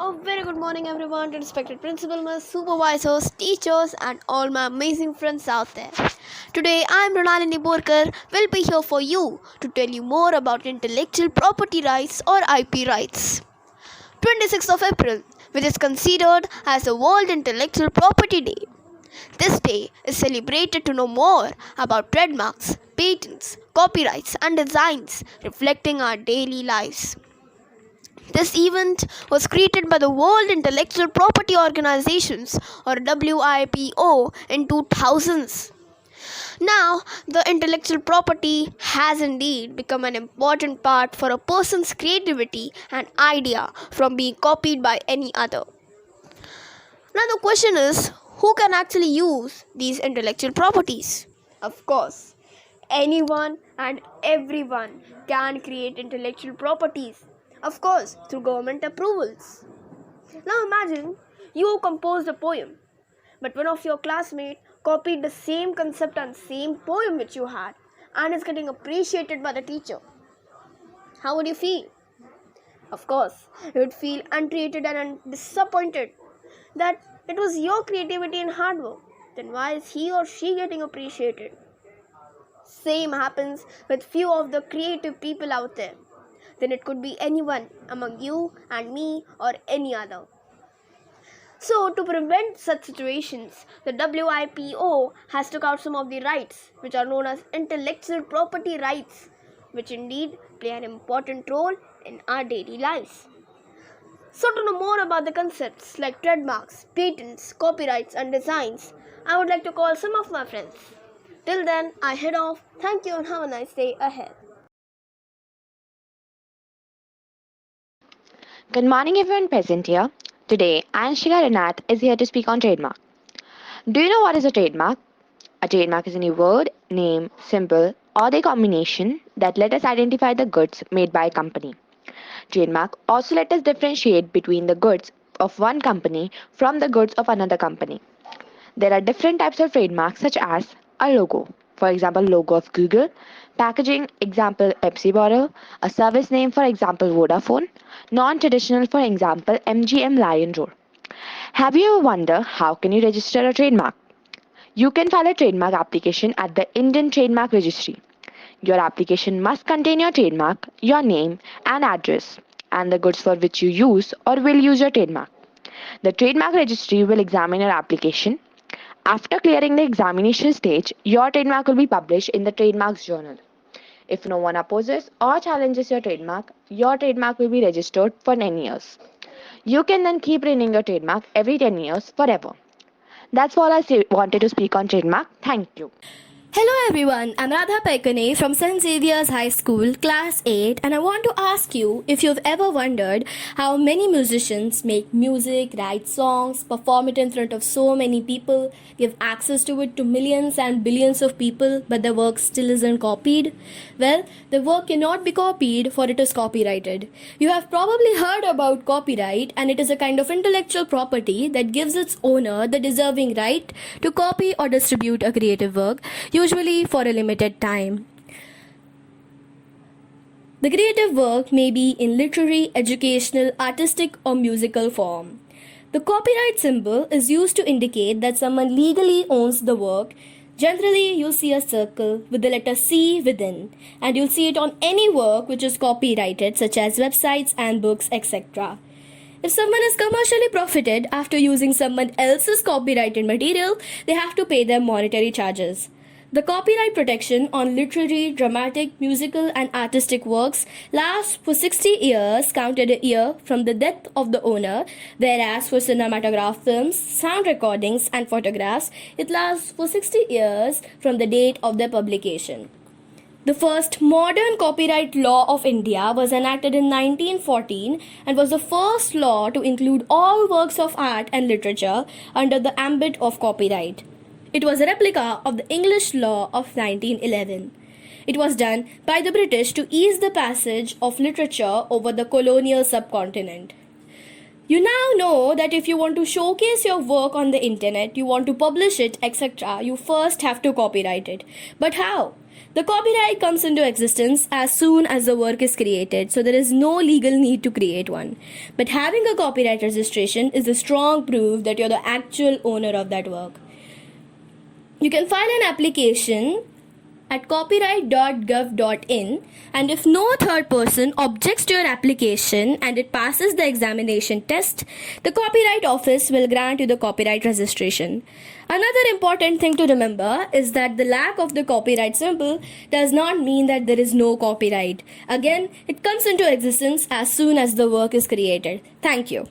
A very good morning, everyone, to respected principals, supervisors, teachers, and all my amazing friends out there. Today, I am Ronalini Borkar, will be here for you to tell you more about intellectual property rights or IP rights. 26th of April, which is considered as the World Intellectual Property Day. This day is celebrated to know more about trademarks, patents, copyrights, and designs reflecting our daily lives. This event was created by the World Intellectual Property Organizations or WIPO in 2000s. Now, the intellectual property has indeed become an important part for a person's creativity and idea from being copied by any other. Now, the question is, who can actually use these intellectual properties? Of course, anyone and everyone can create intellectual properties. Of course, through government approvals. Now imagine you composed a poem, but one of your classmates copied the same concept and same poem which you had and is getting appreciated by the teacher. How would you feel? Of course, you would feel untreated and disappointed that it was your creativity and hard work. Then why is he or she getting appreciated? Same happens with few of the creative people out there. Then it could be anyone among you and me or any other. So, to prevent such situations, the WIPO has took out some of the rights which are known as intellectual property rights, which indeed play an important role in our daily lives. So, to know more about the concepts like trademarks, patents, copyrights and designs, I would like to call some of my friends. Till then, I head off. Thank you and have a nice day ahead. Good morning, everyone present here. Today, Anshika Ranath is here to speak on trademark. Do you know what is a trademark? A trademark is any word, name, symbol, or the combination that let us identify the goods made by a company. Trademark also let us differentiate between the goods of one company from the goods of another company. There are different types of trademarks such as a logo, for example logo of Google, packaging, example Pepsi bottle, a service name for example Vodafone, non-traditional for example MGM Lion Roar. Have you ever wondered how can you register a trademark? You can file a trademark application at the Indian Trademark Registry. Your application must contain your trademark, your name and address, and the goods for which you use or will use your trademark. The Trademark Registry will examine your application. After clearing the examination stage, your trademark will be published in the Trademarks Journal. If no one opposes or challenges your trademark will be registered for 10 years. You can then keep renewing your trademark every 10 years forever. That's all wanted to speak on trademark. Thank you. Hello everyone, I'm Radha Paikane from St. Xavier's High School, Class 8, and I want to ask you if you've ever wondered how many musicians make music, write songs, perform it in front of so many people, give access to it to millions and billions of people, but the work still isn't copied? Well, the work cannot be copied for it is copyrighted. You have probably heard about copyright, and it is a kind of intellectual property that gives its owner the deserving right to copy or distribute a creative work, usually for a limited time. The creative work may be in literary, educational, artistic, or musical form. The copyright symbol is used to indicate that someone legally owns the work. Generally, you'll see a circle with the letter C within, and you'll see it on any work which is copyrighted, such as websites and books, etc. If someone is commercially profited after using someone else's copyrighted material, they have to pay them monetary charges. The copyright protection on literary, dramatic, musical, and artistic works lasts for 60 years counted a year from the death of the owner, whereas for cinematograph films, sound recordings, and photographs, it lasts for 60 years from the date of their publication. The first modern copyright law of India was enacted in 1914 and was the first law to include all works of art and literature under the ambit of copyright. It was a replica of the English law of 1911. It was done by the British to ease the passage of literature over the colonial subcontinent. You now know that if you want to showcase your work on the internet, you want to publish it, etc., you first have to copyright it. But how? The copyright comes into existence as soon as the work is created, so there is no legal need to create one. But having a copyright registration is a strong proof that you're the actual owner of that work. You can file an application at copyright.gov.in, and if no third person objects to your application and it passes the examination test, the Copyright Office will grant you the copyright registration. Another important thing to remember is that the lack of the copyright symbol does not mean that there is no copyright. Again, it comes into existence as soon as the work is created. Thank you.